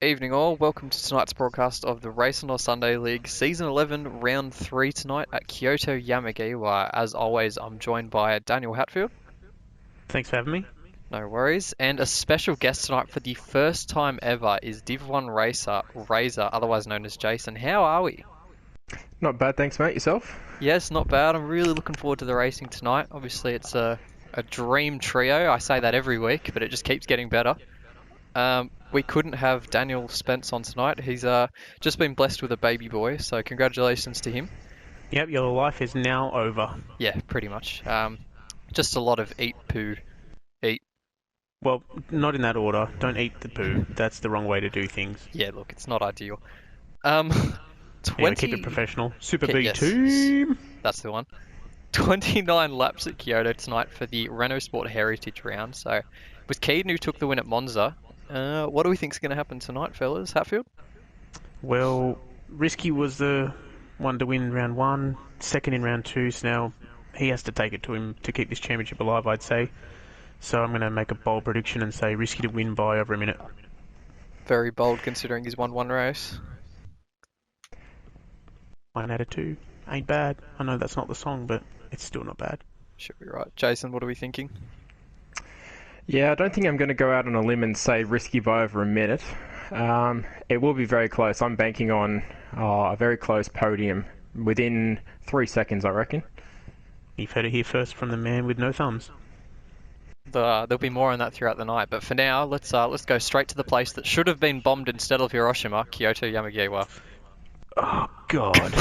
Evening all, welcome to tonight's broadcast of the RaceOnOz Sunday League Season 11 Round 3 tonight at Kyoto Yamagiwa. As always, I'm joined by Daniel Hatfield. Thanks for having me. No worries. And a special guest tonight for the first time ever is Div 1 racer, Razor, otherwise known as Jason. How are we? Not bad, thanks mate. Yourself? Yes, not bad. I'm really looking forward to the racing tonight. Obviously it's a dream trio. I say that every week, but it just keeps getting better. We couldn't have Daniel Spence on tonight. He's just been blessed with a baby boy, so congratulations to him. Yep, your life is now over. Yeah, pretty much. Just a lot of eat, poo, eat. Well, not in that order. Don't eat the poo. That's the wrong way to do things. Yeah, look, it's not ideal. 20... keep it professional. Super B team! That's the one. 29 laps at Kyoto tonight for the Renault Sport Heritage Round. So, with Keaton who took the win at Monza, what do we think is going to happen tonight, fellas? Hatfield? Well, Risky was the one to win round 1, second in round 2, so now he has to take it to him to keep this championship alive, I'd say. So I'm going to make a bold prediction and say Risky to win by over a minute. Very bold considering he's won one race. 1 out of 2. Ain't bad. I know that's not the song, but it's still not bad. Should be right. Jason, what are we thinking? Yeah, I don't think I'm going to go out on a limb and say Risky by over a minute. It will be very close. I'm banking on a very close podium within 3 seconds, I reckon. You've heard it here first from the man with no thumbs. There'll be more on that throughout the night, but for now, let's go straight to the place that should have been bombed instead of Hiroshima, Kyoto Yamagiwa. Oh, God.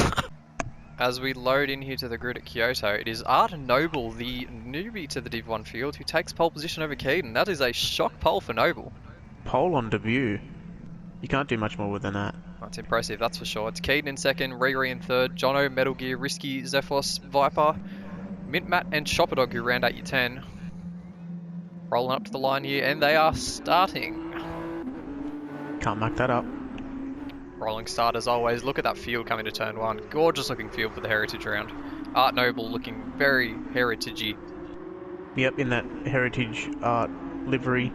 As we load in here to the grid at Kyoto, it is Art Noble, the newbie to the Div 1 field, who takes pole position over Keaton. That is a shock pole for Noble. Pole on debut. You can't do much more than that. That's impressive, that's for sure. It's Keaton in second, Riri in third, Jono, Metal Gear, Risky, Zephos, Viper, Mint Matt and Shopperdog who round out your 10. Rolling up to the line here, and they are starting. Can't muck that up. Rolling start as always. Look at that field coming to turn 1. Gorgeous looking field for the Heritage Round. Art Noble looking very heritagey. Yep, in that Heritage Art livery.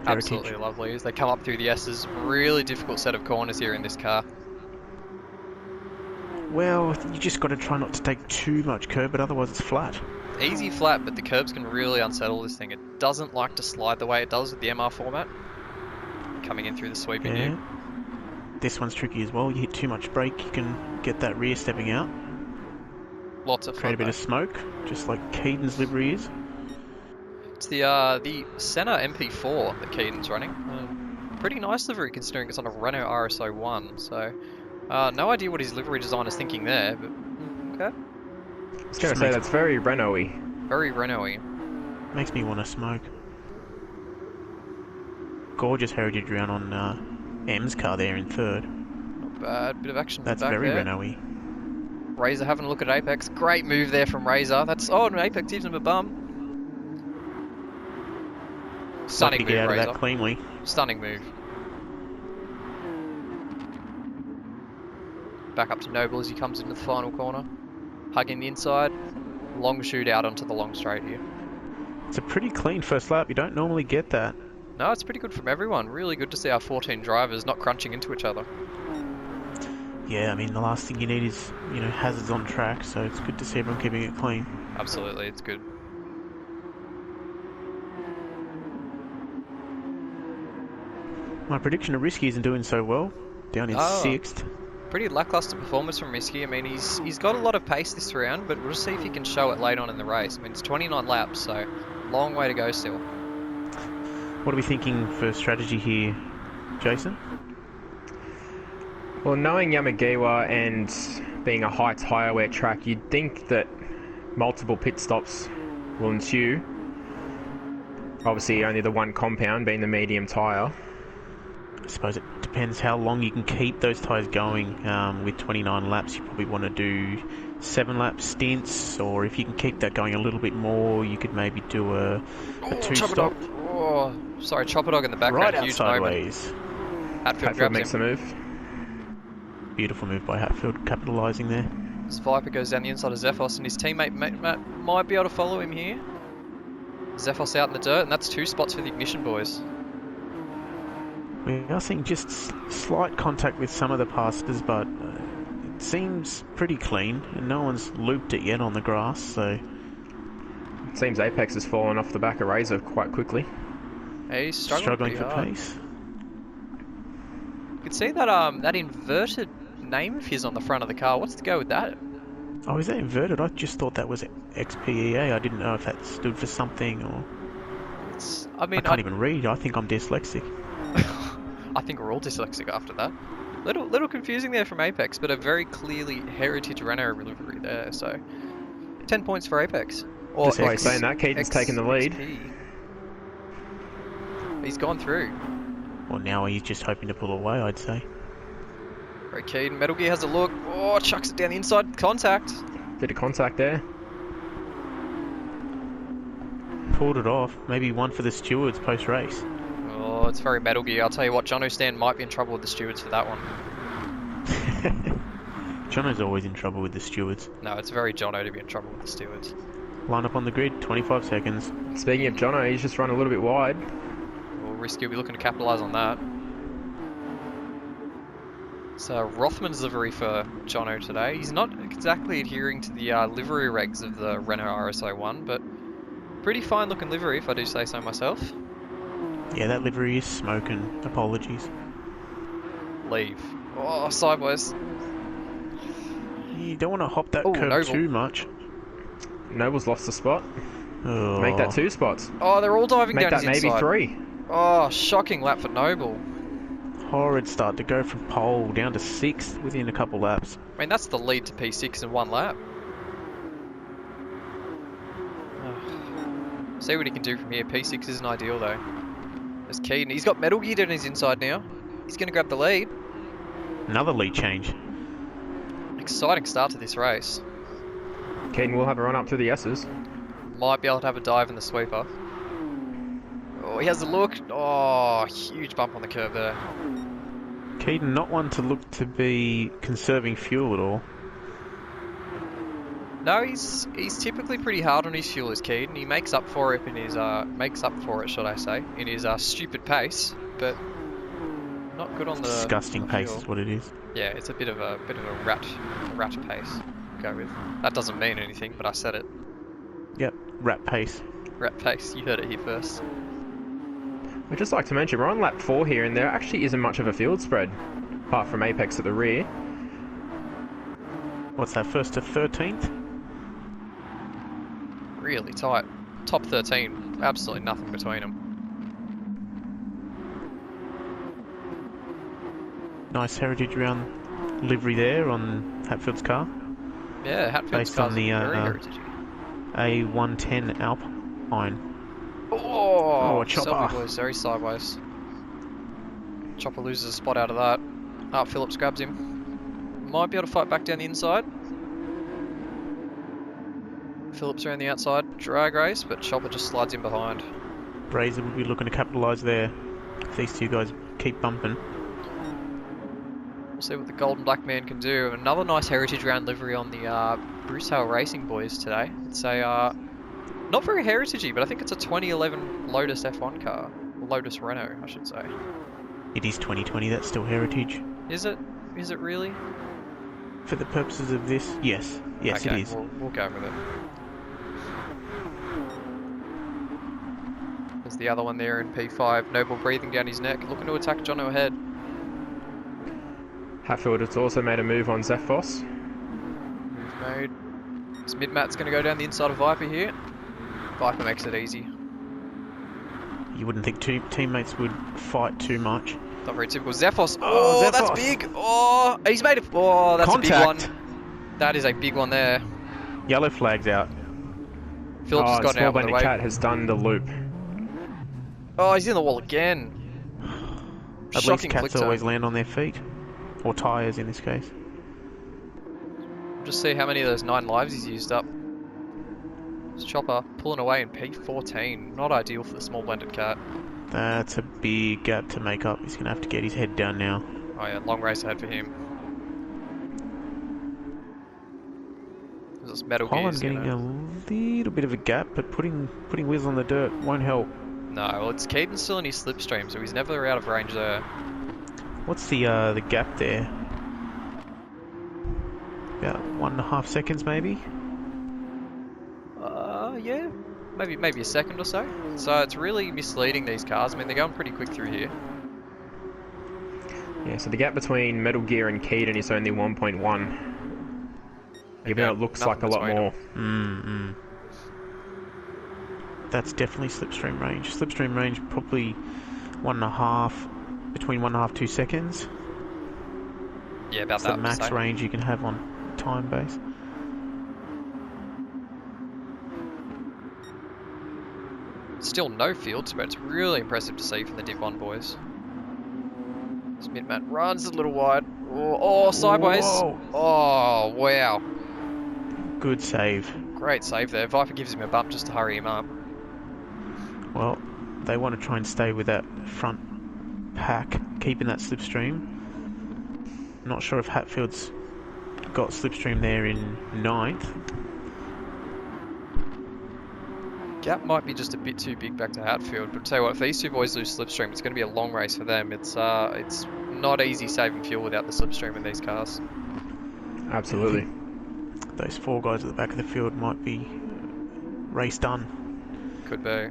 Absolutely lovely. As they come up through the S's, really difficult set of corners here in this car. Well, you just got to try not to take too much curb, but otherwise it's flat. Easy flat, but the curbs can really unsettle this thing. It doesn't like to slide the way it does with the MR format. Coming in through the sweeping U. This one's tricky as well. You hit too much brake, you can get that rear stepping out. Lots of fun. Create a bit of smoke, just like Keaton's livery is. It's the Senna MP4 that Keaton's running. Pretty nice livery considering it's on a Renault RS01. So, no idea what his livery designer's thinking there, but okay. I was going to say that's very Renault-y. Very Renault-y. Makes me want to smoke. Gorgeous Heritage Round on M's car there in third. Not bad. Bit of action. That's back very there. Renault-y. Razor having a look at Apex. Great move there from Razor. That's and Apex gives him a bum. Stunning move, get out Razor. of that cleanly. Stunning move. Back up to Noble as he comes into the final corner. Hugging the inside. Long shoot out onto the long straight here. It's a pretty clean first lap. You don't normally get that. No, it's pretty good from everyone. Really good to see our 14 drivers not crunching into each other. Yeah, I mean, the last thing you need is, hazards on track, so it's good to see everyone keeping it clean. Absolutely, it's good. My prediction of Risky isn't doing so well. Down in 6th. Pretty lackluster performance from Risky. I mean, he's got a lot of pace this round, but we'll see if he can show it late on in the race. I mean, it's 29 laps, so long way to go still. What are we thinking for strategy here, Jason? Well, knowing Yamagiwa and being a heights higher wear track, you'd think that multiple pit stops will ensue. Obviously, only the one compound being the medium tyre. I suppose it depends how long you can keep those tyres going. With 29 laps, you probably want to do 7-lap stints, or if you can keep that going a little bit more, you could maybe do a 2-stop. Oh, sorry, Chopper Dog in the background. Right Huge sideways. Hatfield makes the move. Beautiful move by Hatfield, capitalising there. As Viper goes down the inside of Zephos, and his teammate Matt might be able to follow him here. Zephos out in the dirt, and that's 2 spots for the Ignition boys. We are seeing just slight contact with some of the passes, but it seems pretty clean, and no one's looped it yet on the grass, so... It seems Apex has fallen off the back of Razor quite quickly. Yeah, he's struggling for hard. pace. You can see that that inverted name of his on the front of the car. What's the go with that? Oh, is that inverted? I just thought that was XPEA. I didn't know if that stood for something or... I mean, I can't even read. I think I'm dyslexic. I think we're all dyslexic after that. Little confusing there from Apex, but a very clearly heritage Renault livery there. So 10 points for Apex. Or Despite saying that, Keaton's taking the lead. XP. He's gone through. Well, now he's just hoping to pull away, I'd say. Very Keaton. Metal Gear has a look. Oh, chucks it down the inside. Contact. Bit of contact there. Pulled it off. Maybe one for the stewards post-race. Oh, it's very Metal Gear. I'll tell you what, Jono Stan might be in trouble with the stewards for that one. Jono's always in trouble with the stewards. No, it's very Jono to be in trouble with the stewards. Line up on the grid, 25 seconds. Speaking of Jono, he's just run a little bit wide. Well, Risky will be looking to capitalise on that. So Rothman's livery for Jono today. He's not exactly adhering to the livery regs of the Renault RSO1, but pretty fine looking livery if I do say so myself. Yeah, that livery is smoking. Apologies. Leave. Oh, sideways. You don't want to hop that Ooh, curve Noble. too much. Noble's lost the spot. Oh. Make that 2 spots. Oh, they're all diving Make down that his maybe inside. 3. Oh, shocking lap for Noble. Horrid start to go from pole down to 6th within a couple laps. I mean, that's the lead to P6 in one lap. See what he can do from here. P6 isn't ideal though. There's Keaton. He's got Metal Gear down his inside now. He's going to grab the lead. Another lead change. Exciting start to this race. Keaton will have a run up to the S's. Might be able to have a dive in the sweeper. Oh, he has a look. Oh, huge bump on the curb there. Keaton, not one to look to be conserving fuel at all. No, he's typically pretty hard on his fuel, is Keaton. He makes up for it in his should I say, in his stupid pace, but not good on the Disgusting pace fuel. is what it is. Yeah, it's a bit of a rat pace to go with. That doesn't mean anything, but I said it. Yep, rat pace. Rat pace. You heard it here first. I'd just like to mention, we're on lap 4 here, and there actually isn't much of a field spread, apart from Apex at the rear. What's that, first to 13th? Really tight. Top 13. Absolutely nothing between them. Nice Heritage Round livery there on Hatfield's car. Yeah, Hatfield's Based car's on the very heritage. A110 Alpine. Oh, Chopper. Selby boys, very sideways. Chopper loses a spot out of that. Phillips grabs him. Might be able to fight back down the inside. Phillips around the outside, drag race, but Chopper just slides in behind. Razor will be looking to capitalise there if these two guys keep bumping. We'll see what the Golden Black Man can do. Another nice Heritage Round livery on the Bruce Hale Racing boys today. It's a not very heritagey, but I think it's a 2011 Lotus F1 car. Lotus Renault, I should say. It is 2020, that's still Heritage. Is it? Is it really? For the purposes of this, yes. Yes, okay, it is. We'll go with it. There's the other one there in P5. Noble breathing down his neck, looking to attack Jono ahead. Hatfield has also made a move on Zephos. Move made. This mid-mat's going to go down the inside of Viper here. Viper makes it easy. You wouldn't think two teammates would fight too much. Not very typical. Zephos. Oh, Oh, that's Zephos. big. Oh, he's made it. Oh, that's Contact. a big one. That is a big one there. Yellow flag's out. Phillips has Oh, got Small out of the Blended way. Cat has done the loop. Oh, he's in the wall again. At Shocking least flick cats turn. always land on their feet. Or tyres in this case. Just see how many of those 9 lives he's used up. This Chopper pulling away in P14. Not ideal for the Small Blended Cat. That's a big gap to make up. He's going to have to get his head down now. Oh yeah, long race ahead for him. This Metal Holland Gear's getting gonna... a little bit of a gap, but putting wheels on the dirt won't help. No, well, it's Keaton's still in his slipstream, so he's never out of range there. What's the gap there? About 1.5 seconds, maybe. Yeah, maybe a second or so. So it's really misleading, these cars. I mean, they're going pretty quick through here. Yeah, so the gap between Metal Gear and Keaton is only 1.1. Even though it looks like a lot more. That's definitely slipstream range. Slipstream range probably between 1.5 2 seconds. Yeah, about It's that. the max range you can have on time base. Still no fields, but it's really impressive to see from the Div 1 boys. This mid-mat runs a little wide. Oh, sideways. Whoa. Oh, wow. Good save. Great save there. Viper gives him a bump just to hurry him up. Well, they want to try and stay with that front pack, keeping that slipstream. Not sure if Hatfield's got slipstream there in 9th. Gap might be just a bit too big back to Hatfield, but tell you what, if these two boys lose slipstream, it's going to be a long race for them. It's not easy saving fuel without the slipstream in these cars. Absolutely. Those 4 guys at the back of the field might be race done. Could be.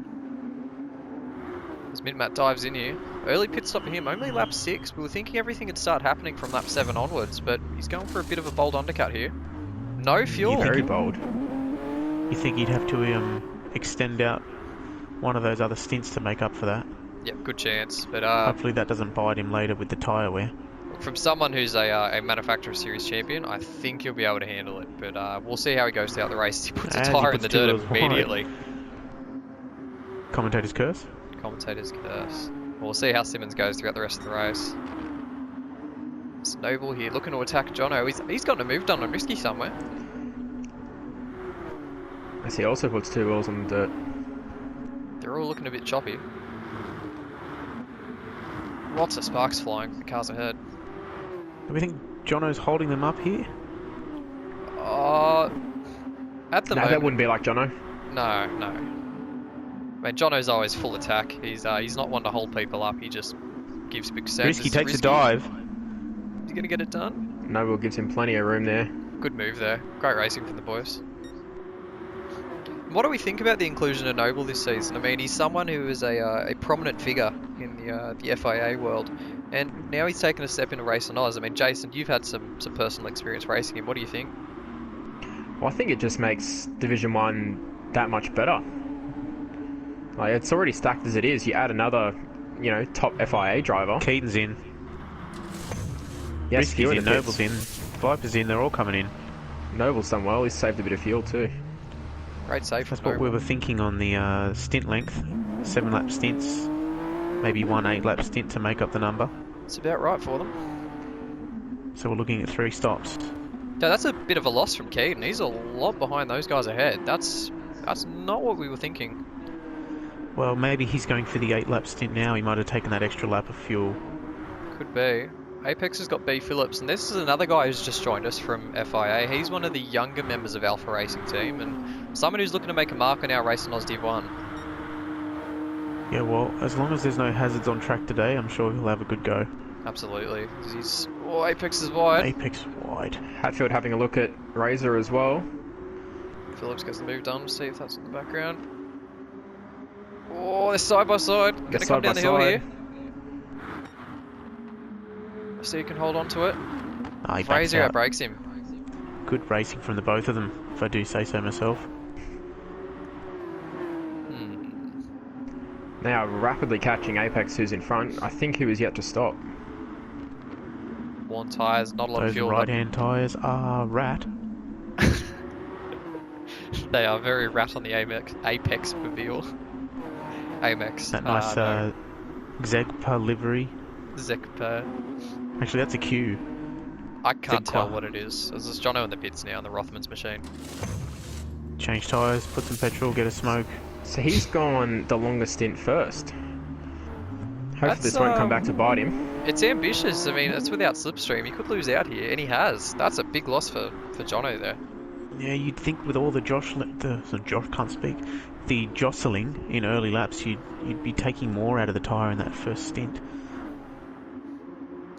As Mid-Mat dives in here. Early pit stop for him, only lap 6. We were thinking everything would start happening from lap 7 onwards, but he's going for a bit of a bold undercut here. No fuel. Very bold. You think he'd have to extend out one of those other stints to make up for that? Yep, good chance. But hopefully that doesn't bite him later with the tyre wear. from someone who's a manufacturer series champion, I think he'll be able to handle it. But we'll see how he goes throughout the race. He puts a tyre in the dirt immediately. Commentator's curse? Commentator's curse. We'll see how Simmons goes throughout the rest of the race. Snowball here, looking to attack Jono. He's gotten a move done on Risky somewhere. As he also puts 2 wheels on the dirt. They're all looking a bit choppy. Lots of sparks flying. The cars ahead. Do we think Jono's holding them up here? At the No, moment, that wouldn't be like Jono. No. I mean, Jono's always full attack. He's not one to hold people up. He just gives big sends. Risky takes a dive. Is he going to get it done? Noble gives him plenty of room there. Good move there. Great racing from the boys. What do we think about the inclusion of Noble this season? I mean, he's someone who is a prominent figure in the FIA world, and now he's taken a step into RaceOnOz. I mean, Jason, you've had some personal experience racing him. What do you think? Well, I think it just makes Division 1 that much better. Like, it's already stacked as it is. You add another, top FIA driver. Keaton's in. Yes, Risky's in, Noble's in, Viper's in, they're all coming in. Noble's done well. He's saved a bit of fuel too. Great save. That's what we were thinking on the stint length. 7-lap stints. Maybe 1 8-lap stint to make up the number. It's about right for them. So we're looking at 3 stops. Yeah, that's a bit of a loss from Keaton. He's a lot behind those guys ahead. That's not what we were thinking. Well, maybe he's going for the 8-lap stint now. He might have taken that extra lap of fuel. Could be. Apex has got B. Phillips, and this is another guy who's just joined us from FIA. He's one of the younger members of Alpha Racing Team, and someone who's looking to make a mark on our RaceOnOz Div 1. Yeah, well, as long as there's no hazards on track today, I'm sure he'll have a good go. Absolutely. Apex is wide. Apex wide. Hatfield having a look at Razor as well. Phillips gets the move done. See if that's in the background. Oh, they're side by side. Gonna come down the hill here. So you can hold on to it. Fraser outbreaks him. Good racing from the both of them, if I do say so myself. Now rapidly catching Apex, who's in front. I think he was yet to stop. Worn tyres, not a lot of fuel. Those right-hand tyres are rat. They are very rat on the Apex mobile. Amex. That nice Zegpa livery. Zegpa. Actually, that's a Q. I can't tell what it is. There's this Jono in the pits now in the Rothmans machine. Change tyres, put some petrol, get a smoke. So he's gone the longest stint first. Hopefully this won't come back to bite him. It's ambitious. I mean, it's without slipstream. He could lose out here, and he has. That's a big loss for Jono there. Yeah, you'd think with all the Josh can't speak. the jostling in early laps, you'd be taking more out of the tyre in that first stint.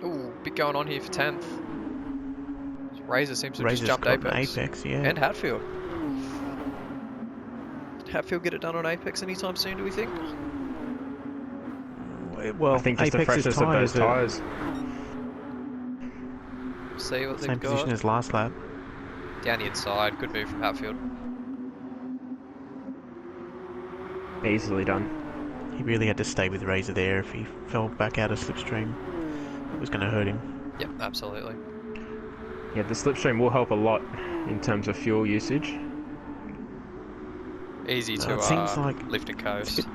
Ooh, bit going on here for 10th. Razor seems to have just Razor's jumped got an Apex. Apex, yeah. And Hatfield. Did Hatfield get it done on Apex anytime soon, do we think? Well, I think just the Apex's freshness of those tyres. See what Same they've position got. as last lap. Down the inside. Good move from Hatfield. Easily done. He really had to stay with Razor there. If he fell back out of slipstream, it was going to hurt him. Yep, absolutely. Yeah, the slipstream will help a lot in terms of fuel usage. Easy to It seems like lift and coast. it's a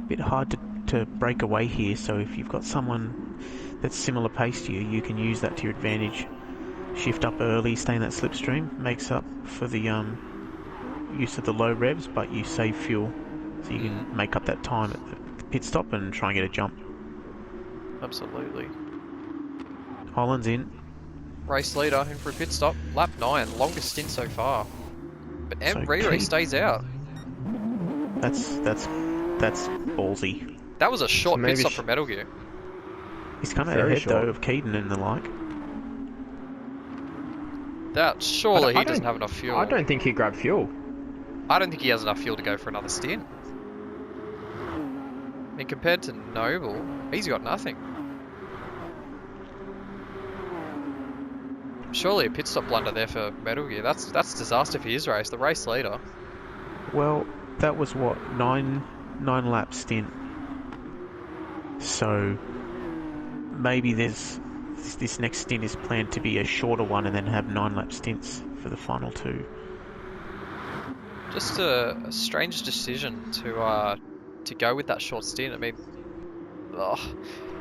bit hard to break away here, so if you've got someone that's similar pace to you, you can use that to your advantage. Shift up early, stay in that slipstream, makes up for the use of the low revs, but you save fuel, so you can make up that time at the pit stop and try and get a jump. Absolutely. Holland's in. Race leader in for a pit stop. Lap 9, longest stint so far. But So Re stays out. That's ballsy. That was a short maybe pit stop from Metal Gear. He's kind of Very ahead short. though of Keaton and the like. That surely he I doesn't don't- have enough fuel. I don't think he grabbed fuel. I don't think he has enough fuel to go for another stint. I mean, compared to Noble, he's got nothing. Surely a pit stop blunder there for Metal Gear. That's disaster for his race. The race leader. Well, that was what, nine lap stint. So maybe this next stint is planned to be a shorter one and then have 9 lap stints for the final 2. Just a strange decision to go with that short stint. I mean,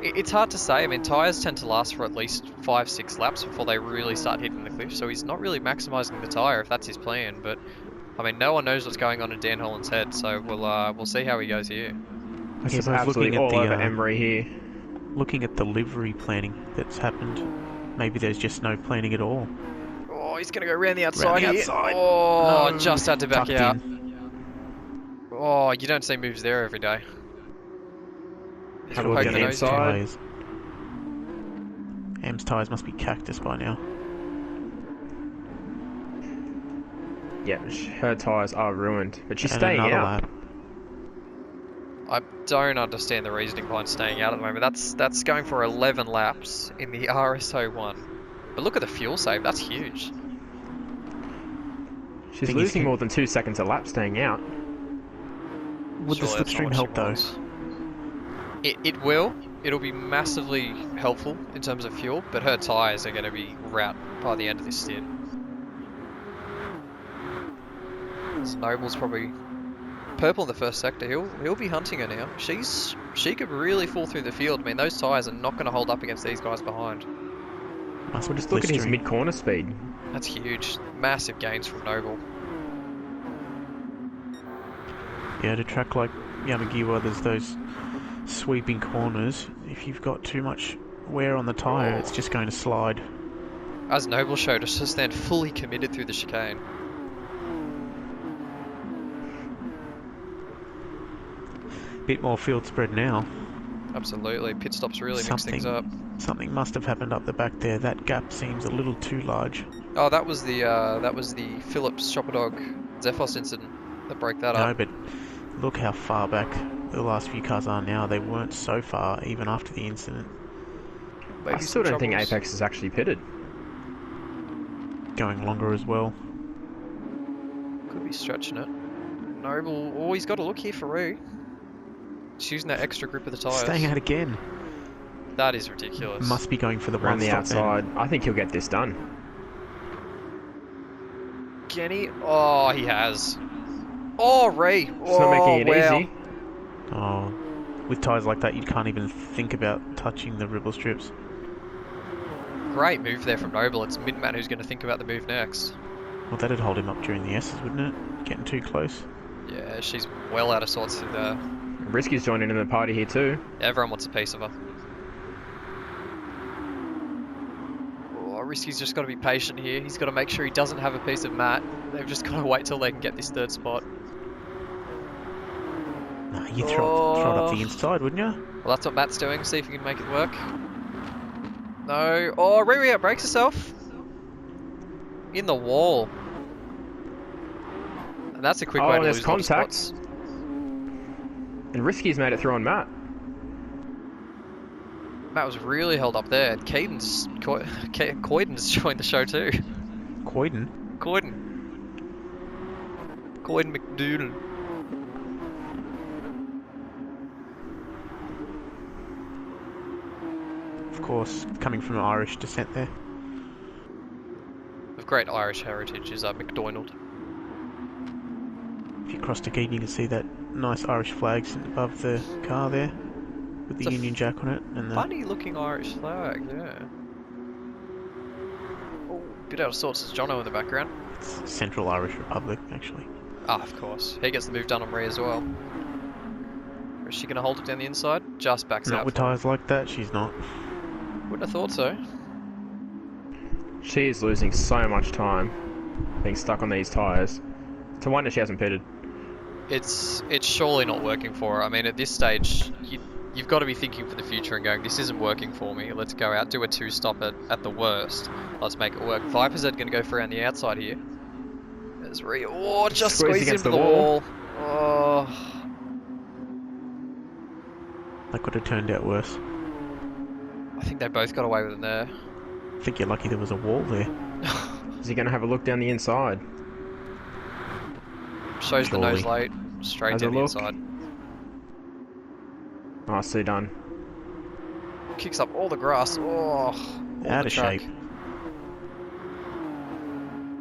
it's hard to say. I mean, tyres tend to last for at least 5-6 laps before they really start hitting the cliff. So he's not really maximising the tyre if that's his plan. But I mean, no one knows what's going on in Dan Holland's head. So we'll see how he goes here. I He's suppose absolutely all over Emery here. looking at the livery planning that's happened, maybe there's just no planning at all. Oh, he's going to go around the outside here. outside. Oh, No, just had to back tucked out. in. Oh, you don't see moves there every day. He's Have a look poking at the the nose inside. down. Tyres. Am's tyres must be cactus by now. Yeah, her tyres are ruined, but she's And staying another out. lap. I don't understand the reasoning behind staying out at the moment. That's going for 11 laps in the RSO1. But look at the fuel save. That's huge. She's Thing is, losing more than 2 seconds a lap staying out. Would the Surely that's not slipstream what she help though? wants. It will. It'll be massively helpful in terms of fuel, but her tyres are going to be rout by the end of this stint. So Noble's probably purple in the first sector. He'll be hunting her now. She could really fall through the field. I mean, those tyres are not going to hold up against these guys behind. Must Well, just look at his mid-corner speed. That's huge. Massive gains from Noble. Yeah, to track like Yamagiwa, there's those sweeping corners. If you've got too much wear on the tyre, it's just going to slide. As Noble showed us, just then fully committed through the chicane. Bit more field spread now. Absolutely. Pit stops really mix things up. Something must have happened up the back there. That gap seems a little too large. Oh, that was the Phillips Chopper Dog Zephos incident that broke that No, up. but look how far back the last few cars are now. They weren't so far even after the incident. Maybe I still some don't think troubles. Apex is actually pitted. Going longer as well. Could be stretching it. Noble. Oh, he's got to look here for Rue. He's using that extra grip of the tyres. Staying out again. That is ridiculous. Must be going for the Around one the stop outside. I think he'll get this done. Kenny. Oh, he has. Oh, Ray. It's not making it wow. easy. Then. Oh, with tyres like that, you can't even think about touching the ribble strips. Great move there from Noble. It's Midman who's going to think about the move next. Well, that'd hold him up during the S's, wouldn't it? Getting too close. Yeah, she's well out of sorts with Risky's joining in the party here too. everyone wants a piece of her. Oh, Risky's just got to be patient here. He's got to make sure he doesn't have a piece of Matt. They've just got to wait till they can get this third spot. Nah, you throw it up the inside, wouldn't you? Well, that's what Matt's doing. See if he can make it work. No. Oh, Riri outbrakes herself. In the wall. And that's a quick way to there's lose a lot of contact. spots. And Risky's made it through on Matt. Matt was really held up there. Coyden's joined the show too. Coyden? Coyden McDoodle. Of course, coming from Irish descent there. Of great Irish heritage is McDonald. If you cross to Keaton, you can see that nice Irish flag sitting above the car there, with the Union Jack on it. And the Funny looking Irish flag, yeah. Oh, bit out of sorts is Jono in the background. it's Central Irish Republic, actually. Ah, of course. He gets the move done on Rhea as well. Or is she going to hold it down the inside? Just backs Not out. with tyres like that, she's not. Wouldn't have thought so. She is losing so much time being stuck on these tyres. To wonder she hasn't pitted. It's surely not working for her. I mean, at this stage, you've got to be thinking for the future and going, this isn't working for me. Let's go out, do a two-stop at the worst. Let's make it work. Viper's going to go for around the outside here. There's Rhea. Oh, just squeezed into the wall. Oh. That could have turned out worse. I think they both got away with it there. I think you're lucky there was a wall there. Is he going to have a look down the inside? Shows the nose late. Straight Has down a the look. inside. Nicely done. Kicks up all the grass. Oh, Out of shape.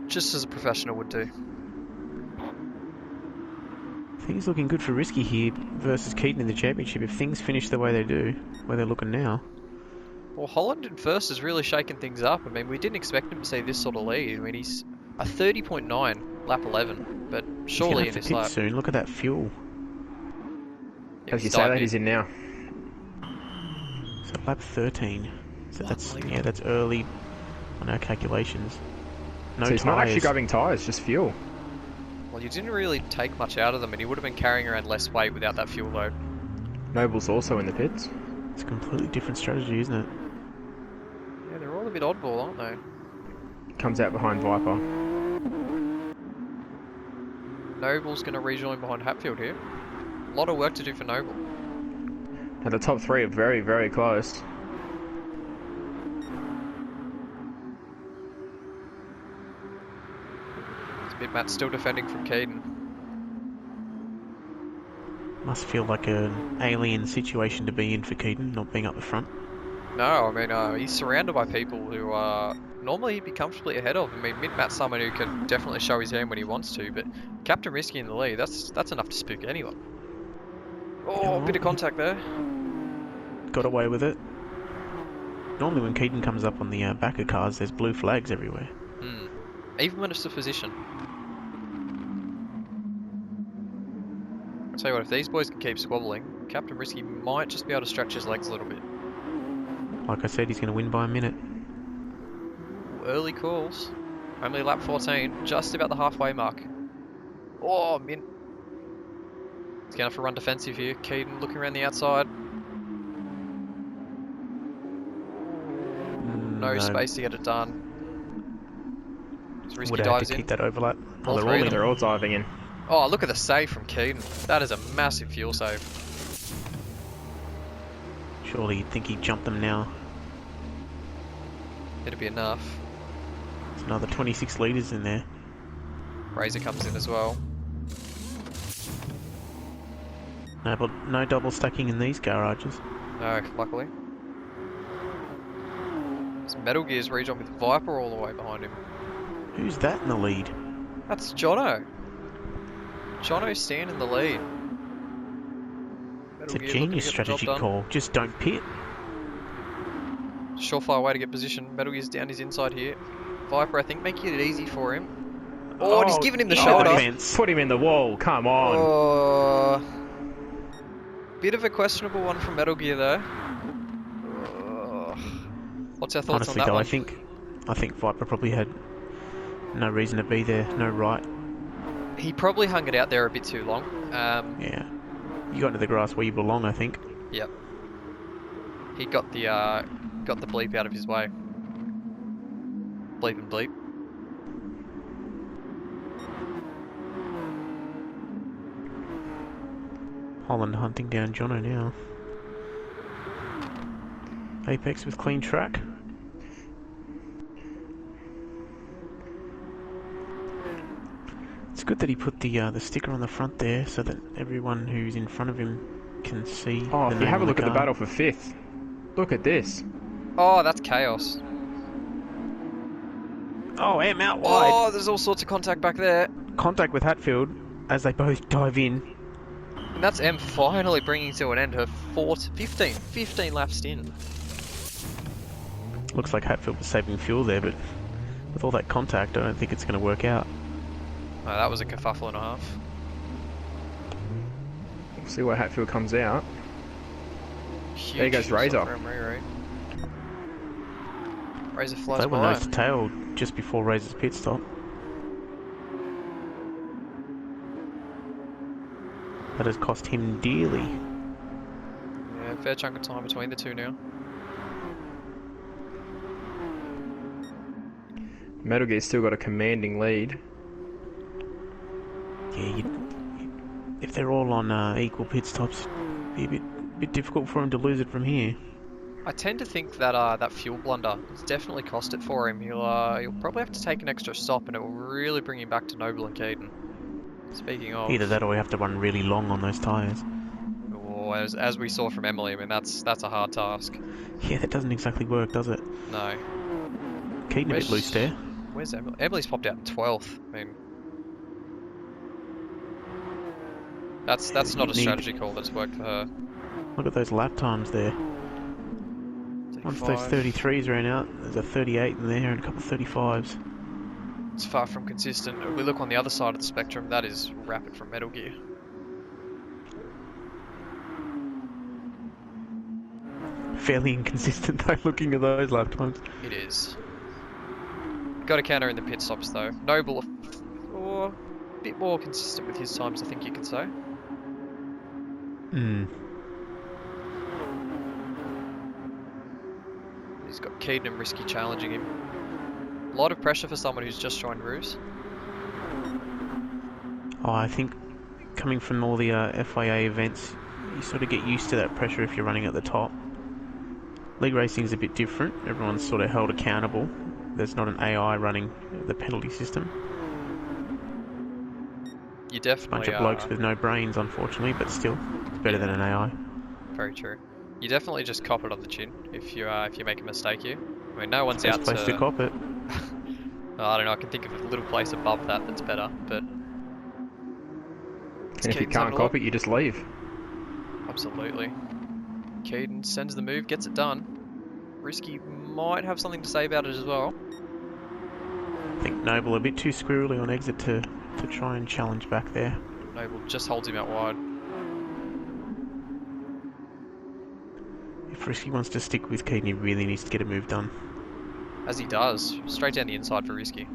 Just as a professional would do. Things looking good for Risky here versus Keaton in the championship. If things finish the way they do, where they're looking now. Well, Holland in first has really shaken things up. I mean, we didn't expect him to see this sort of lead. I mean, he's a 30.9, lap 11, but surely in He's this gonna have lap. to pit soon. Look at that fuel. Yeah, As you he's say that, dived he's in now. So lap 13. So that's Unbelievable. that's early on our calculations. No So he's not actually tyres. grabbing tyres, just fuel. Well, you didn't really take much out of them, and he would have been carrying around less weight without that fuel load. Noble's also in the pits. It's a completely different strategy, isn't it? Yeah, they're all a bit oddball, aren't they? Comes out behind Viper. Noble's going to rejoin behind Hatfield here. A lot of work to do for Noble. Now the top three are very, very close. It's a bit Matt still defending from Keaton. Must feel like an alien situation to be in for Keaton, not being up the front. No, I mean, he's surrounded by people who normally he'd be comfortably ahead of. I mean, Matt's someone who can definitely show his hand when he wants to, but Captain Risky in the lead, that's enough to spook anyone. Oh, Yeah, bit of contact there. Got away with it. Normally when Keaton comes up on the back of cars, there's blue flags everywhere. Even when it's the position. I'll tell you what, if these boys can keep squabbling, Captain Risky might just be able to stretch his legs a little bit. Like I said, he's going to win by a minute. Early calls. Only lap 14, just about the halfway mark. Oh, mint. He's going to have to run defensive here. Keaton looking around the outside. No space to get it done. As Risky Would have had dives to in. keep that overlap. All Oh, they're three all of in. them. They're all diving in. Oh, look at the save from Keaton. That is a massive fuel save. Surely you'd think he'd jump them now. It'd be enough. There's another 26 litres in there. Razor comes in as well. No, but no double stacking in these garages. No, luckily. This Metal Gear's rejoin with Viper all the way behind him. Who's that in the lead? That's Jono. Jono's staying in the lead. It's Metal a Gear looking to genius get the job strategy done. call. Just don't pit. Surefire way to get position. Metal Gear's down his inside here. Viper, I think, making it easy for him. Oh, and he's giving him the shoulder. Defense. Put him in the wall, come on. Oh, bit of a questionable one from Metal Gear though. Oh. What's our thoughts Honestly, on that though, one? I think Viper probably had no reason to be there, no right. He probably hung it out there a bit too long. Yeah. You got into the grass where you belong, I think. Yep. He got the bleep out of his way. Bleep and bleep. Holland hunting down Jono now. Apex with clean track. It's good that he put the sticker on the front there so that everyone who's in front of him can see. Oh, the if you name have a on look at the car. battle for 5th, look at this. Oh, that's chaos. Oh, M out wide. Oh, there's all sorts of contact back there. Contact with Hatfield as they both dive in. And that's M finally bringing to an end her 15 laps in. Looks like Hatfield was saving fuel there, but with all that contact, I don't think it's going to work out. Oh, that was a kerfuffle and a half. We'll see where Hatfield comes out. Huge There goes fuel Razor. stop for Emery. Razor flies They were by. nose to tail just before Razor's pit stop. That has cost him dearly. Yeah, fair chunk of time between the two now. Metal Gear's still got a commanding lead. Yeah, if they're all on equal pit stops, it'd be a bit difficult for him to lose it from here. I tend to think that that fuel blunder has definitely cost it for him. He'll probably have to take an extra stop, and it will really bring him back to Noble and Keaton. Speaking of, Either that or we have to run really long on those tyres. or as we saw from Emily, I mean that's a hard task. Yeah, that doesn't exactly work, does it? No. Keaton a bit loose there. Where's Emily? Emily's popped out in 12th. I mean, that's not a strategy call that's worked for her. Look at those lap times there. Once those 33s ran out, there's a 38 in there and a couple of 35s. It's far from consistent. If we look on the other side of the spectrum, that is rapid from Metal Gear. Fairly inconsistent though, looking at those lap times. It is. Got to counter in the pit stops though. Noble, or a bit more consistent with his times, I think you could say. He's got Keaton and Risky challenging him. A lot of pressure for someone who's just joined Roos. Oh, I think coming from all the FIA events, you sort of get used to that pressure if you're running at the top. League racing is a bit different. Everyone's sort of held accountable. There's not an AI running the penalty system. You definitely Bunch of blokes with no brains, unfortunately, but still, it's better than an AI. Very true. You definitely just cop it on the chin if you make a mistake here. I mean, no one's out Best place to cop it. I don't know. I can think of a little place above that that's better, but. And if you can't cop it, you just leave. Absolutely. Keaton sends the move, gets it done. Risky might have something to say about it as well. I think Noble a bit too squirrely on exit to try and challenge back there. Noble just holds him out wide. If Risky wants to stick with Keaton, he really needs to get a move done. As he does. Straight down the inside for Risky.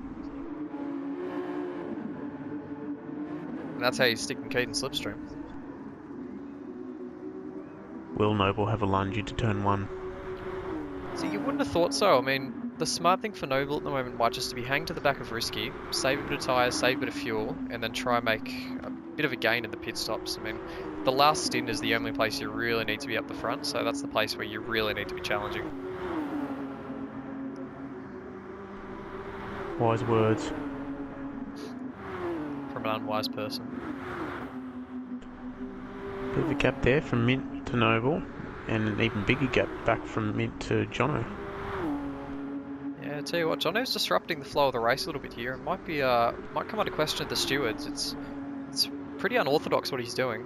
And that's how you stick in Keaton slipstream. Will Noble have a lunge into turn one? So you wouldn't have thought so. I mean, the smart thing for Noble at the moment might just to be hang to the back of Risky, save a bit of tyres, save a bit of fuel, and then try and make a bit of a gain in the pit stops. I mean, the last stint is the only place you really need to be up the front, so that's the place where you really need to be challenging. Wise words. From an unwise person. Bit of a gap there from Mint to Noble, and an even bigger gap back from Mint to Jono. Yeah, I tell you what, Jono's disrupting the flow of the race a little bit here. It might be might come under question of the stewards. It's pretty unorthodox what he's doing.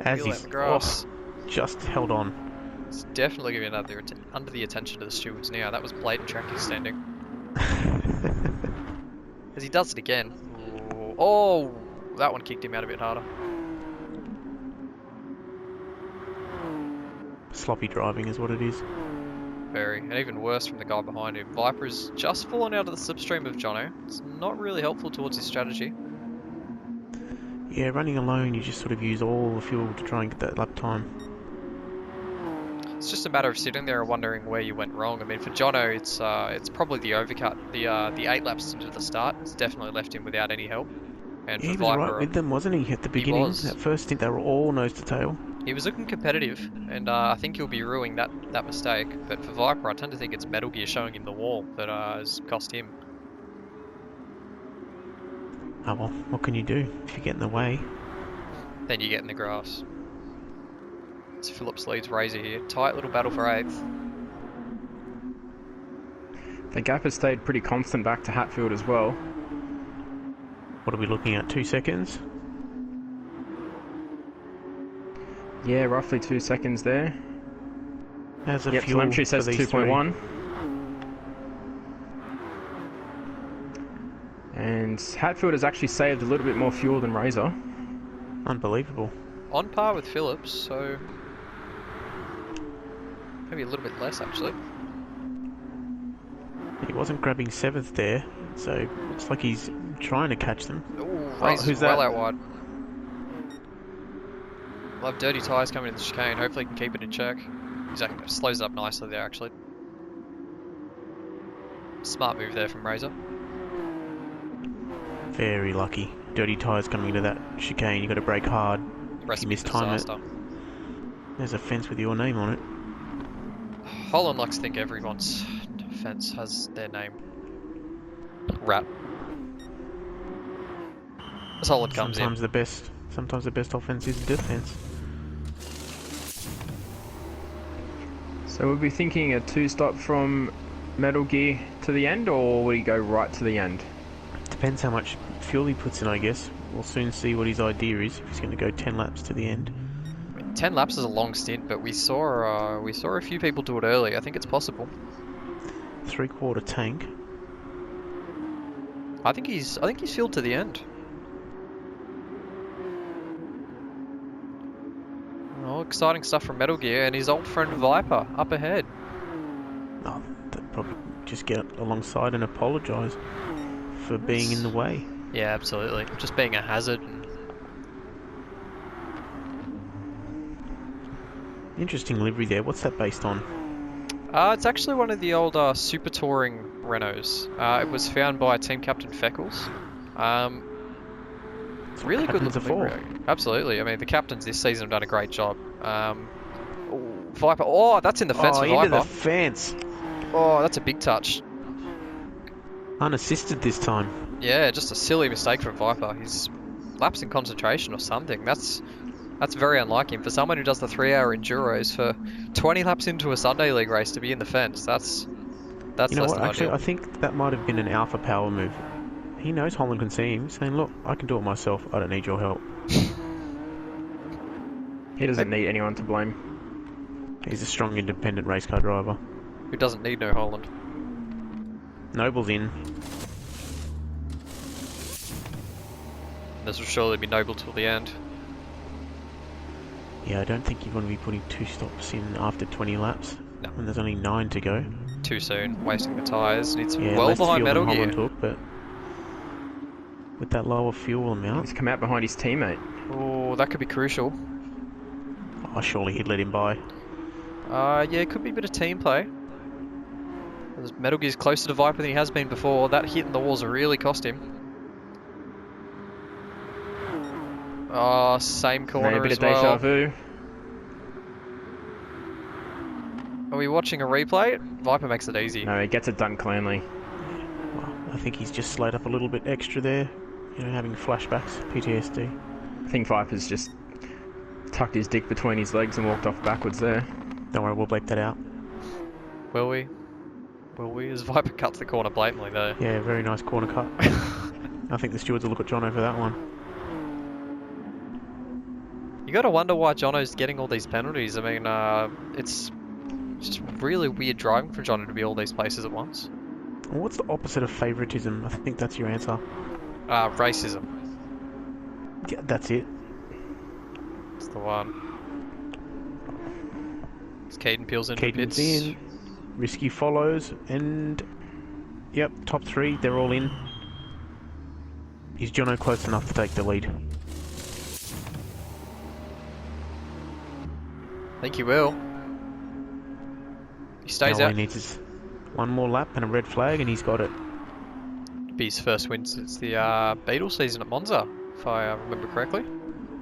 As he's just held on. It's definitely giving under the attention of the stewards now. That was blatant track extending. As he does it again. Oh, that one kicked him out a bit harder. Sloppy driving is what it is. Very, and even worse from the guy behind him. Viper's just fallen out of the slipstream of Jono. It's not really helpful towards his strategy. Yeah, running alone, you just sort of use all the fuel to try and get that lap time. It's just a matter of sitting there and wondering where you went wrong. I mean, for Jono, it's probably the overcut, the 8 laps into the start. It's definitely left him without any help. And Yeah, for he was right Viper, with them, wasn't he, at the he beginning? was. That first stint, they were all nose to tail. He was looking competitive, and I think he'll be ruining that mistake. But for Viper, I tend to think it's Metal Gear showing him the wall that has cost him. Oh well, what can you do if you get in the way? Then you get in the grass. It's Phillips leads Razor here. Tight little battle for 8th. The gap has stayed pretty constant back to Hatfield as well. What are we looking at, 2 seconds? Yeah, roughly 2 seconds there. How's the Yep, fuel telemetry for says these 2.1. And Hatfield has actually saved a little bit more fuel than Razor. three? Unbelievable. On par with Phillips, so maybe a little bit less actually. He wasn't grabbing 7th there, so it's like he's trying to catch them. Ooh, Oh, Razor's who's well that? out wide. We'll have dirty tyres coming into the chicane. Hopefully he can keep it in check. Exactly, slows it up nicely there actually. Smart move there from Razor. Very lucky. Dirty tyres coming into that chicane, you got to brake hard. Recipe for mistime it. disaster. There's a fence with your name on it. Holland likes to think everyone's fence has their name. Rat. As Holland comes Sometimes the best offense is defense. So we'll be thinking a 2-stop from Metal Gear to the end, or will he go right to the end? Depends how much fuel he puts in, I guess. We'll soon see what his idea is. If he's going to go 10 laps to the end. 10 laps is a long stint, but we saw a few people do it early. I think it's possible. 3/4 tank. I think he's filled to the end. Oh, exciting stuff from Metal Gear and his old friend Viper up ahead. Oh, they'd probably just get alongside and apologise for being in the way. Yeah, absolutely. Just being a hazard. Interesting livery there. What's that based on? It's actually one of the old Super Touring Renaults. It was found by Team Captain Feckles. It's really good looking livery. Absolutely. I mean, the captains this season have done a great job. Viper. Oh, that's in the fence for Viper. Into the fence. Oh, that's a big touch. Unassisted this time. Yeah, just a silly mistake from Viper. He's lapsed in concentration or something. That's very unlike him. For someone who does the 3-hour enduros for 20 laps into a Sunday League race to be in the fence, that's You know less what? than Actually, ideal. I think that might have been an alpha power move. He knows Holland can see him, saying, "Look, I can do it myself. I don't need your help." He doesn't need anyone to blame. He's a strong, independent race car driver. Who doesn't need no Holland? Noble's in. This will surely be Noble till the end. Yeah, I don't think you want to be putting 2 stops in after 20 laps. No. When there's only 9 to go. Too soon, wasting the tyres. Needs Yeah, well less behind fuel Metal than Gear. Holland took, but with that lower fuel amount, He's come out behind his teammate. Oh, that could be crucial. surely he'd let him by. Yeah, it could be a bit of team play. As Metal Gear's closer to Viper than he has been before. That hit in the walls really cost him. Oh, same corner Maybe a as bit of deja well. vu. Are we watching a replay? Viper makes it easy. No, he gets it done cleanly. Well, I think he's just slowed up a little bit extra there. You know, having flashbacks, PTSD. I think Viper's just tucked his dick between his legs and walked off backwards there. Don't worry, we'll bleep that out. Will we? Will we? As Viper cuts the corner blatantly though. Yeah, very nice corner cut. I think the stewards will look at Jono for that one. You gotta wonder why Jono's getting all these penalties. I mean, it's just really weird driving for Jono to be all these places at once. Well, what's the opposite of favouritism? I think that's your answer. Racism. Yeah, that's it. That's the one. As Caden peels into Caden's pits. in. Risky follows, and yep, top 3, they're all in. Is Jono close enough to take the lead? I think he will. He stays Now all out. he needs is one more lap and a red flag, and he's got it. Be his first win since the Beetle season at Monza, if I remember correctly.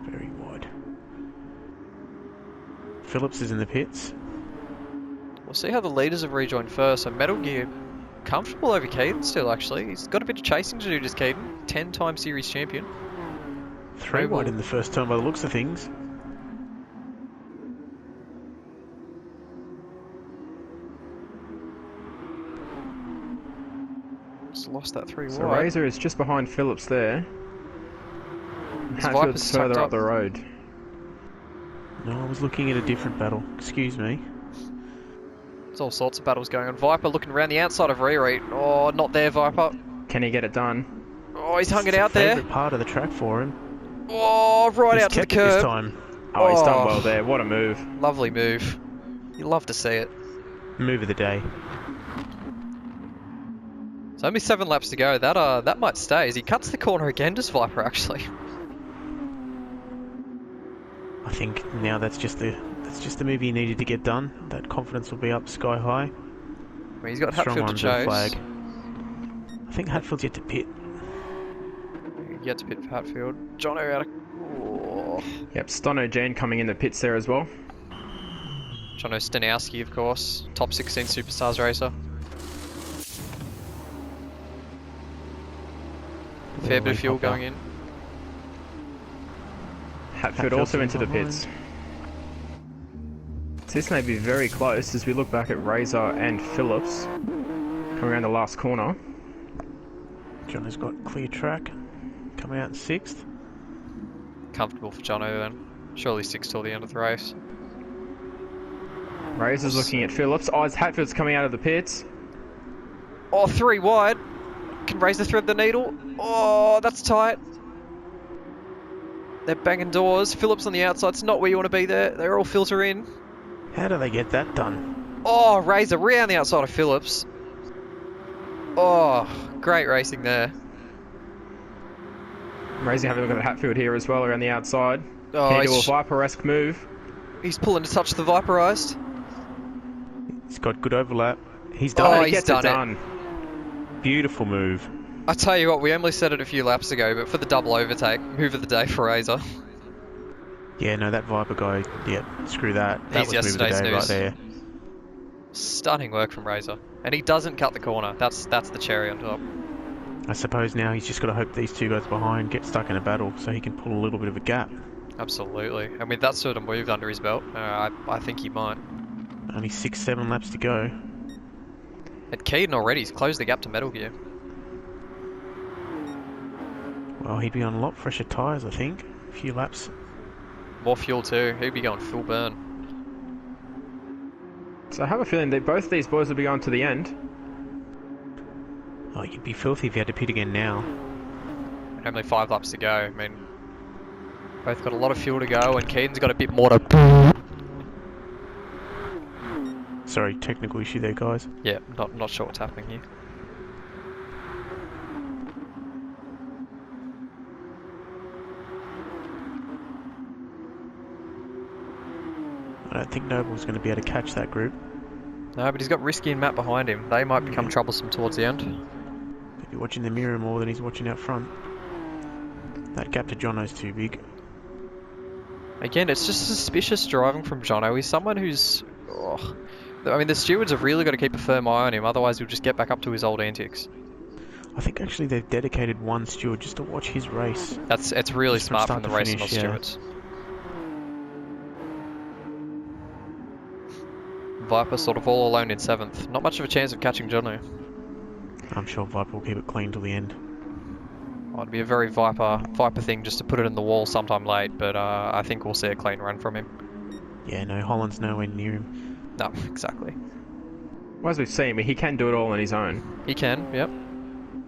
Very wide. Phillips is in the pits. We'll see how the leaders have rejoined first. So Metal Gear comfortable over Keaton still, actually. He's got a bit of chasing to do, just Keaton. 10-time series champion. 3 Very well. wide in the first turn by the looks of things. Just lost that 3 So wide. Razor is just behind Phillips there. His Hatfield's Viper's tucked further up. up the road. No, I was looking at a different battle. Excuse me. There's all sorts of battles going on. Viper looking around the outside of Riri. Oh, not there, Viper. Can he get it done? Oh, he's hung it It's a out there. favourite part of the track for him. Oh, right He's out to the kept it this curb. time. Oh, he's Oh. done well there. What a move. Lovely move. You love to see it. Move of the day. So only 7 laps to go. That might stay as he cuts the corner again, does Viper actually. I think now that's just the move he needed to get done. That confidence will be up sky high. I mean, he's got Strong Hatfield to arms red chase. flag. I think Hatfield's yet to pit. Yet to pit for Hatfield. Jono out of... Oh. Yep, Stono Jean coming in the pits there as well. Jono Stanowski, of course. Top 16 Superstars racer. Fair bit of fuel going in. Hatfield Hatfield's also in into the behind. pits. So this may be very close as we look back at Razor and Phillips coming around the last corner. John has got clear track. Coming out in 6th. Comfortable for Jono then. Surely 6 till the end of the race. Razor's looking at Phillips. Oh, Hatfield's coming out of the pits. Oh, 3 wide. Can Razor thread the needle? Oh, that's tight. They're banging doors. Phillips on the outside. It's not where you want to be there. They're all filter in. How do they get that done? Oh, Razor round the outside of Phillips. Oh, great racing there. Razor having a look at Hatfield here as well around the outside. Oh, Can he do a he's, Viper-esque move? he's pulling to touch the Viperized. He's got good overlap. He's done Oh, it. he he's gets it done it. done. Beautiful move. I tell you what, we only said it a few laps ago, but for the double overtake, move of the day for Razor. Yeah, no, that Viper guy, yeah, screw that. That He's was move of the yesterday's day right news. there. Stunning work from Razor. And he doesn't cut the corner. That's the cherry on top. I suppose now he's just got to hope these 2 guys behind get stuck in a battle so he can pull a little bit of a gap. Absolutely. And with that sort of move under his belt, I think he might. Only 6-7 laps to go. And Keaton already, he's closed the gap to Metal Gear. Well, he'd be on a lot fresher tyres, I think. A few laps. More fuel too. He'd be going full burn. So I have a feeling that both these boys will be going to the end. Oh, you'd be filthy if you had to pit again now. Only 5 laps to go. I mean, both got a lot of fuel to go, and Keaton's got a bit more to... Sorry, technical issue there, guys. Yeah, not sure what's happening here. I don't think Noble's going to be able to catch that group. No, but he's got Risky and Matt behind him. They might become troublesome towards the end. Maybe watching the mirror more than he's watching out front. That gap to Jono's too big. Again, it's just suspicious driving from Jono. He's someone who's... Oh, I mean, the stewards have really got to keep a firm eye on him, otherwise he'll just get back up to his old antics. I think actually they've dedicated one steward just to watch his race. It's really Just from smart from start the to RaceOnOz finish, yeah. stewards. Viper sort of all alone in 7th. Not much of a chance of catching Jono. I'm sure Viper will keep it clean till the end. Oh, it'd be a very Viper thing just to put it in the wall sometime late, but I think we'll see a clean run from him. Yeah, no, Holland's nowhere near him. No, exactly. Well, as we've seen, he can do it all on his own. He can, yep.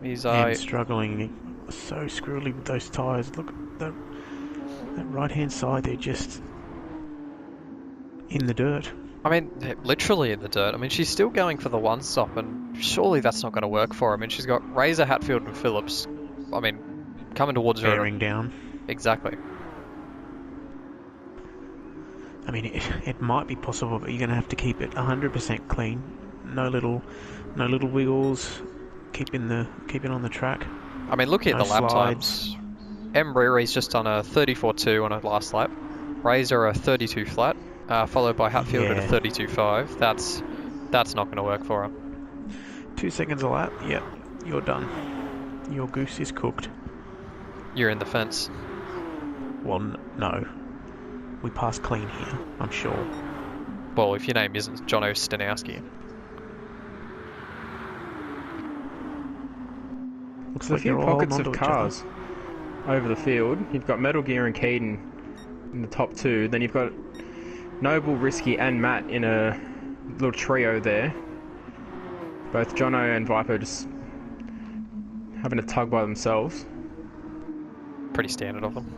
He's And struggling so screwily with those tyres. Look, that right hand side, they're just in the dirt. I mean, they're literally in the dirt. I mean, she's still going for the one stop, and surely that's not going to work for her. I mean, she's got Razor, Hatfield, and Phillips. I mean, coming towards her. Bearing down. Exactly. I mean, it might be possible, but you're going to have to keep it 100% clean. No little wiggles. Keep it on the track. I mean, looking at No the lap slides. times, Riri's just on a 34.2 on a last lap. Razor a 32 flat, followed by Hatfield at a Yeah. 32.5. That's not going to work for him. 2 seconds a lap. Yep, you're done. Your goose is cooked. You're in the fence. Well, no. We pass clean here, I'm sure. Well, if your name isn't Jono Stanowski. Looks There's a like few you're all pockets holding of onto each other. cars over the field. You've got Metal Gear and Caden in the top two. Then you've got Noble, Risky, and Matt in a little trio there. Both Jono and Viper just having a tug by themselves. Pretty standard of them.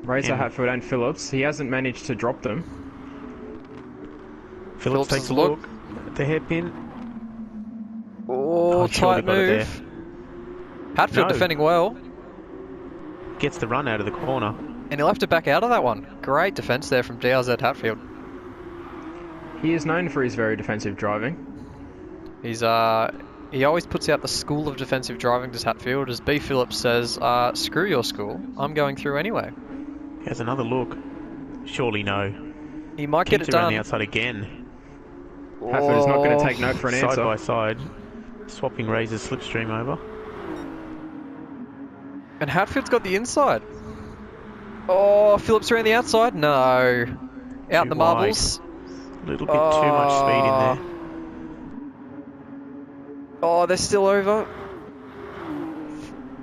Razor, Yeah. Hatfield, and Phillips. He hasn't managed to drop them. Phillips takes a look at the hairpin. Oh, surely tight got it there. move. Hatfield No. defending well, Gets the run out of the corner. and he'll have to back out of that one. Great defense there from DRZ Hatfield. He is known for his very defensive driving. He always puts out the school of defensive driving, does Hatfield. As B. Phillips says, screw your school, I'm going through anyway. He has another look. Surely no. He might get Keeps it it around done. the outside again. Hatfield is not going Oh. to take no for an Side answer. by side. Swapping Razor's slipstream over. And Hatfield's got the inside. Oh, Phillips around the outside? No. Out in the Too marbles. A little bit too much speed in there. Oh, they're still over.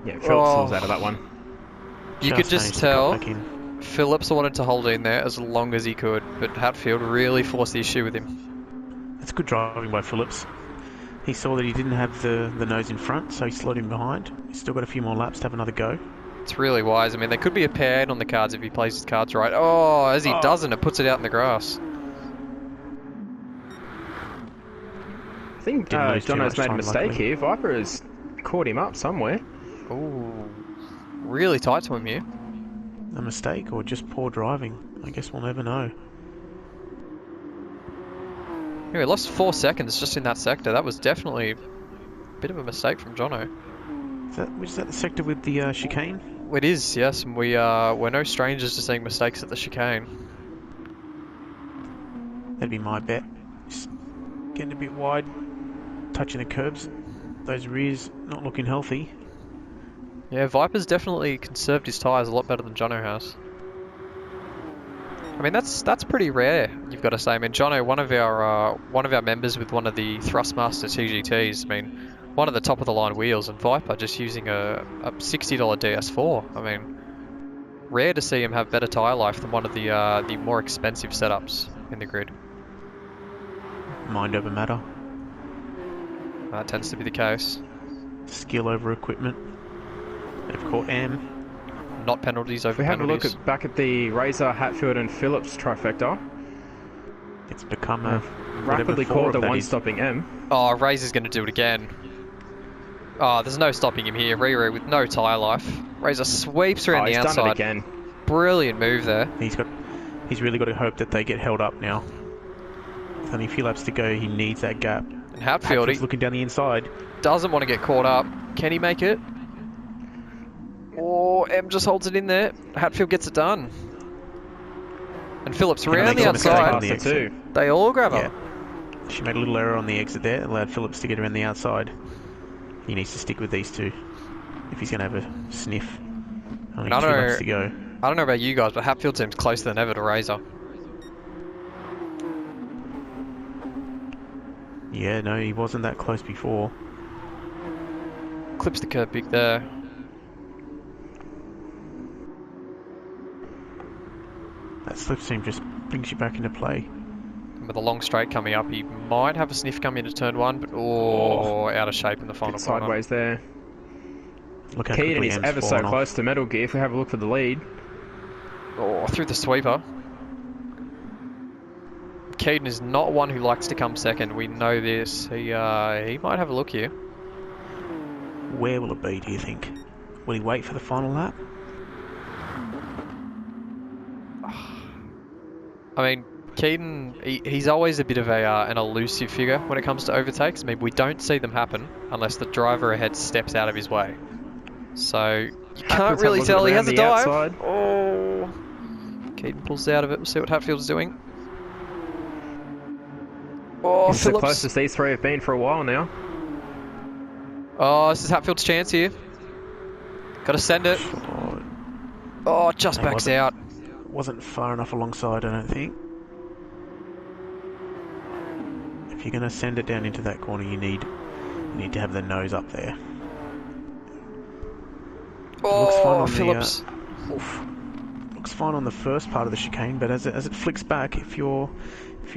Yeah, Phillips Oh. was out of that one. You could just managed to cut tell back in. Phillips wanted to hold in there as long as he could, but Hatfield really forced the issue with him. That's good driving by Phillips. He saw that he didn't have the nose in front, so he slowed him behind. He's still got a few more laps to have another go. It's really wise. I mean, there could be a pair on the cards if he plays his cards right. Oh, as he doesn't, it puts it out in the grass. I think Didn't lose too Jono's much made a time, mistake luckily. here. Viper has caught him up somewhere. Ooh, really tight to him here. A mistake or just poor driving? I guess we'll never know. Anyway, lost 4 seconds just in that sector. That was definitely a bit of a mistake from Jono. Was that the sector with the chicane? It is, yes, and we're no strangers to seeing mistakes at the chicane. That'd be my bet. Just getting a bit wide, touching the curbs. Those rears not looking healthy. Yeah, Viper's definitely conserved his tyres a lot better than Jono has. I mean, that's pretty rare, you've got to say. I mean, Jono, one of our members with one of the Thrustmaster TGTs, I mean, one of the top of the line wheels, and Viper just using a $60 DS4. I mean, rare to see him have better tyre life than one of the more expensive setups in the grid. Mind over matter. That tends to be the case. Skill over equipment. They've caught M. Not penalties over If we have a look penalties. back at the Razor, Hatfield, and Phillips trifecta, It's become a rapidly caught the one-stopping M. Oh, Razor's going to do it again. Oh, there's no stopping him here. Riri with no tyre life. Razor sweeps around the He's outside. done it again. Brilliant move there. He's really got to hope that they get held up now. With only a few laps to go, he needs that gap. And Hatfield, Hatfield's he looking down the inside. doesn't want to get caught up. Can he make it? Oh, M just holds it in there. Hatfield gets it done. And Phillips Can I around make the a mistake outside. on the Faster exit? too. They all grab Yeah. him. She made a little error on the exit there, allowed Phillips to get around the outside. He needs to stick with these two if he's going to have a sniff. Only I 2 don't laps know- to go. I don't know about you guys, but Hatfield seems closer than ever to Razor. Yeah, no, he wasn't that close before. Clips the curb big there. That slipstream just brings you back into play. And with a long straight coming up, he might have a sniff coming into turn one, but out of shape in the final Bit corner. sideways there. Look how Keaton quickly is M's ever so fallen off. close to Metal Gear. If we have a look for the lead, Oh, through the sweeper. Keaton is not one who likes to come second. We know this. He might have a look here. Where will it be, do you think? Will he wait for the final lap? I mean, Keaton, he's always a bit of an elusive figure when it comes to overtakes. I mean, we don't see them happen unless the driver ahead steps out of his way. So you can't really tell. He has a dive. Outside. Oh, Keaton pulls out of it. We'll see what Hatfield's doing. Oh, It's the Phillips. closest these three have been for a while now. Oh, this is Hatfield's chance here. Got to send it. Oh, just backs out. Wasn't far enough alongside, I don't think. If you're going to send it down into that corner, you need to have the nose up there. Oh, Phillips. Looks fine on the first part of the chicane, but as it flicks back, if you're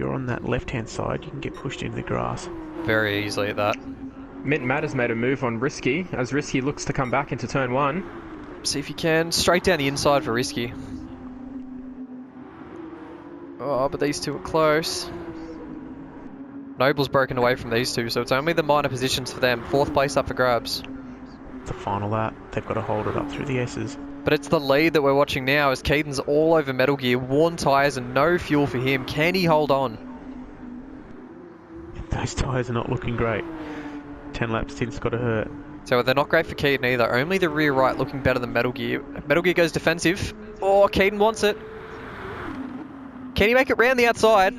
on that left-hand side, you can get pushed into the grass. Very easily at that. Mint Matt has made a move on Risky, as Risky looks to come back into turn 1. See if you can. Straight down the inside for Risky. Oh, but these two are close. Noble's broken away from these two, so it's only the minor positions for them. 4th place up for grabs. It's a final lap. They've got to hold it up through the S's. But it's the lead that we're watching now as Keaton's all over Metal Gear. Worn tyres and no fuel for him. Can he hold on? Those tyres are not looking great. 10 laps since got to hurt. So they're not great for Keaton either. Only the rear right looking better than Metal Gear. Metal Gear goes defensive. Oh, Keaton wants it. Can he make it round the outside?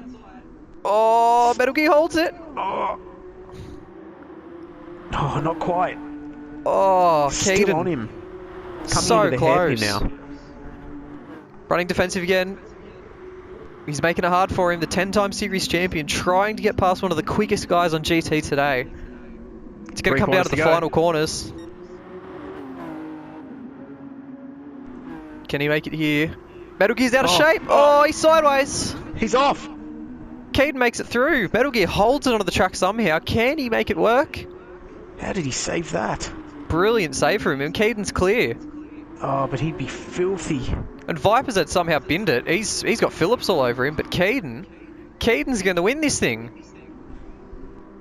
Oh, Metal Gear holds it. Oh, not quite. Oh, Still Keaton. on him. Coming So into the hairpin close. now. Running defensive again. He's making it hard for him. The 10-time series champion trying to get past one of the quickest guys on GT today. It's going to come down to the final corners. Can he make it here? Metal Gear's out of shape. Oh, he's sideways. He's off. Keaton makes it through. Metal Gear holds it onto the track somehow. Can he make it work? How did he save that? Brilliant save for him, and Keaton's clear. Oh, but he'd be filthy. And Vipers had somehow binned it. He's got Phillips all over him, but Keaton's going to win this thing.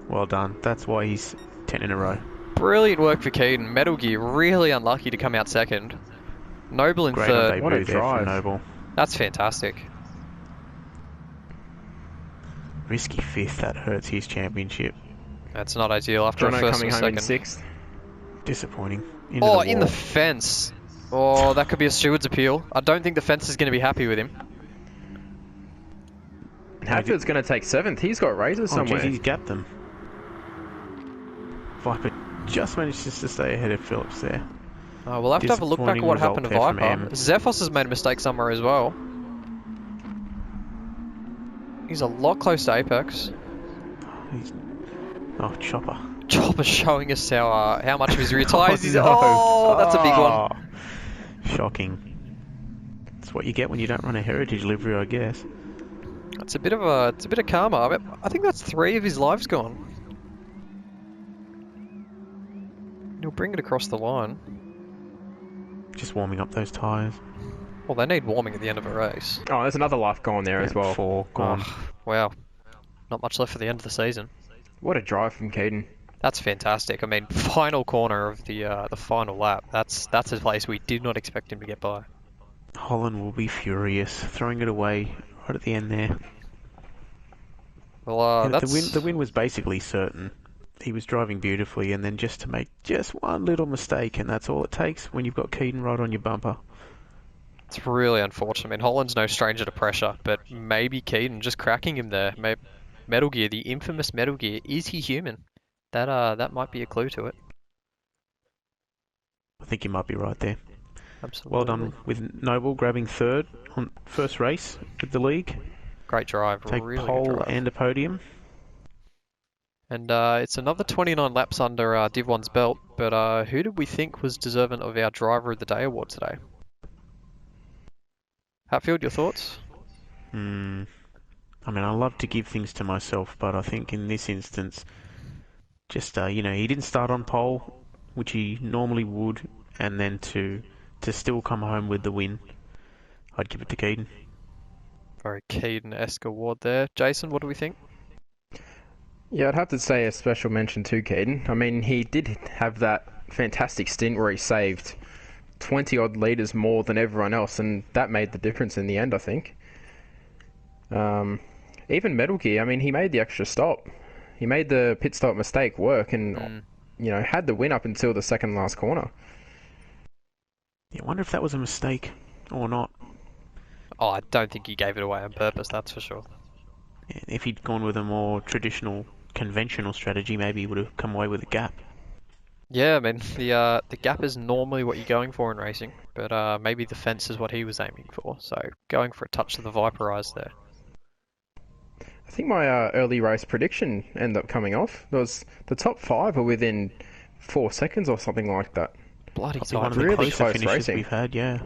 Well done. That's why he's 10 in a row. Brilliant work for Keaton. Metal Gear really unlucky to come out second. Noble in Great third. What a debut there drive. from Noble. That's fantastic. Risky 5th. That hurts his championship. That's not ideal after a Jono first coming or home in second. 6th. Disappointing. Oh, in the fence. Oh, that could be a steward's appeal. I don't think the fence is going to be happy with him. Hatfield's going to take 7th. He's got razors somewhere. Geez, he's gapped them. Viper just managed to stay ahead of Phillips there. Oh, we'll have to have a look back at what happened to Disappointing result Viper. there from Zephos has made a mistake somewhere as well. He's a lot close to Apex. Oh, Chopper. Chopper's showing us how much of his rear tyres he's... no. Oh, that's a big one. Oh, shocking. That's what you get when you don't run a heritage livery, I guess. It's a bit of karma. I think that's 3 of his lives gone. He'll bring it across the line. Just warming up those tyres. Well, they need warming at the end of a race. Oh, there's another life gone there as well. 4 gone. Oh, wow. Not much left for the end of the season. What a drive from Keaton. That's fantastic. I mean, final corner of the final lap. That's a place we did not expect him to get by. Holland will be furious, throwing it away right at the end there. Well, the win was basically certain. He was driving beautifully, and then just to make just one little mistake, and that's all it takes when you've got Keaton right on your bumper. It's really unfortunate. I mean, Holland's no stranger to pressure, but maybe Keaton just cracking him there. Metal Gear, the infamous Metal Gear, is he human? That might be a clue to it. I think you might be right there. Absolutely. Well done with Noble grabbing 3rd on first race with the league. Great drive. Take really pole good drive. and a podium. And it's another 29 laps under Div 1's belt, but who did we think was deserving of our Driver of the Day award today? Hatfield, your thoughts? I mean, I love to give things to myself, but I think in this instance, just, he didn't start on pole, which he normally would, and then to still come home with the win, I'd give it to Keaton. Very Keaton-esque award there. Jason, what do we think? Yeah, I'd have to say a special mention to Keaton. I mean, he did have that fantastic stint where he saved 20 odd litres more than everyone else, and that made the difference in the end, I think. Even Metal Gear, I mean, he made the extra stop. He made the pit stop mistake work and, had the win up until the second last corner. Yeah, I wonder if that was a mistake or not. Oh, I don't think he gave it away on purpose, that's for sure. Yeah, if he'd gone with a more traditional, conventional strategy, maybe he would have come away with a gap. Yeah, I mean, the gap is normally what you're going for in racing, but maybe the fence is what he was aiming for, so going for a touch of the Viper eyes there. I think my early race prediction ended up coming off. There was the top five were within 4 seconds or something like that. Bloody Probably one tight. of the Really closer close finishes racing. we've had, yeah.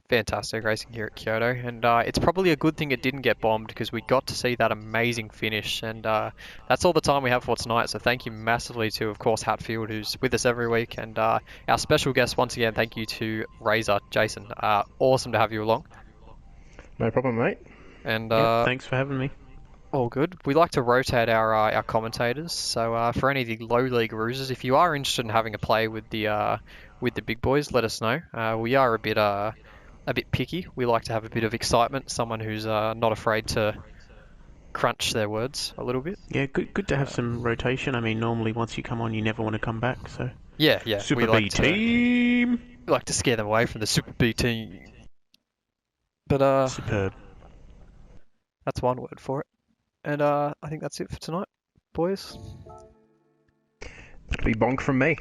Fantastic racing here at Kyoto, and it's probably a good thing it didn't get bombed because we got to see that amazing finish, and that's all the time we have for tonight. So thank you massively to, of course, Hatfield, who's with us every week, and our special guest once again. Thank you to Razor Jason. Awesome to have you along. No problem, mate. And Yep, thanks for having me. all good. We like to rotate our commentators. So for any of the low league cruisers, if you are interested in having a play with the big boys, let us know. We are a bit picky. We like to have a bit of excitement. Someone who's not afraid to crunch their words a little bit. Yeah, good to have some rotation. I mean, normally once you come on, you never want to come back. So Yeah. Super B team. We like to scare them away from the Super B team. But Superb. that's one word for it. And I think that's it for tonight, boys. That'll be bonk from me.